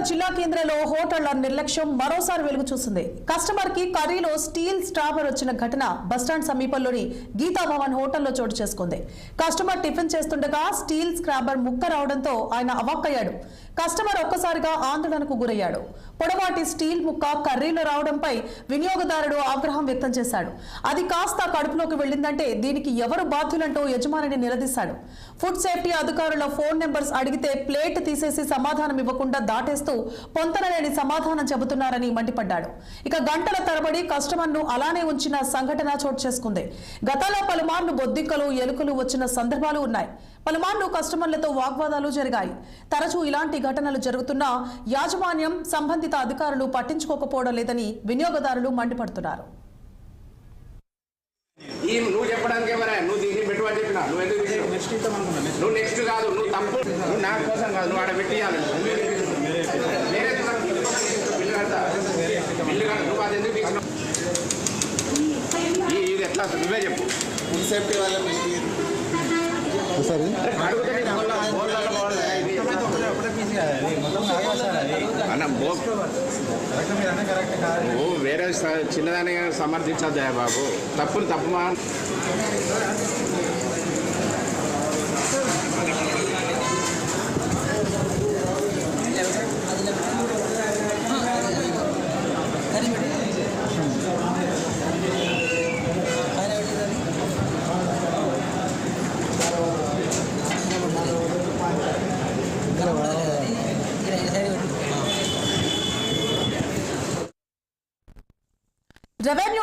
జిల్లా కేంద్రంలో హోటళ్ల నిర్లక్ష్యం మరోసారి వెలుగు చూసింది. కస్టమర్ కి కర్రీలో స్టీల్ స్ట్రాబర్ వచ్చిన ఘటన బస్టాండ్ సమీపంలోని గీతా భవన్ హోటల్లో చోటు చేసుకుంది. కస్టమర్ టిఫిన్ చేస్తుండగా స్టీల్ స్క్రాబర్ ముక్క రావడంతో ఆయన అవాక్కయ్యాడు. కస్టమర్ ఒక్కసారిగా ఆందోళనకు గురయ్యాడు. పొడవాటి స్టీల్ ముక్క కర్రీలో రావడంపై వినియోగదారుడు ఆగ్రహం వ్యక్తం చేశాడు. అది కాస్త కడుపులోకి వెళ్లిందంటే దీనికి ఎవరు బాధ్యులంటూ యజమానిని నిలదీశాడు. ఫుడ్ సేఫ్టీ అధికారుల ఫోన్ నెంబర్స్ అడిగితే ప్లేట్ తీసేసి సమాధానం ఇవ్వకుండా దాటేస్తూ పొంతనలేని సమాధానం చెబుతున్నారని మండిపడ్డాడు. ఇక గంటల తరబడి కస్టమర్ ను అలానే ఉంచిన సంఘటన చోటు చేసుకుంది. గతంలో పలుమార్లు బొద్దింకలు ఎలుకలు వచ్చిన సందర్భాలు ఉన్నాయి. పలుమార్లు కస్టమర్లతో వాగ్వాదాలు జరిగాయి. తరచూ ఇలాంటి ఘటనలు జరుగుతున్నా యాజమాన్యం సంబంధిత అధికారులు పట్టించుకోకపోవడం లేదని వినియోగదారులు మండిపడుతున్నారు. నువ్వు చెప్పడానికి ఏమన్నా నువ్వు దీన్ని పెట్టుబడి చెప్పినా నువ్వు ఎందుకు నువ్వు నెక్స్ట్ కాదు నువ్వు తప్పు నువ్వు నా కోసం కాదు నువ్వు ఆడ పెట్టియాలి వేరే బిల్లు కడతా బిల్లు కడ నువ్వు అది ఎందుకు తీసుకున్నావు ఇది ఎట్లా నువ్వే చెప్పు ఫుడ్ సేఫ్టీ వాళ్ళ నువ్వు వేరే చిన్నదాన్ని సమర్థించద్దా బాబు తప్పులు తప్పుమా రెవెన్యూ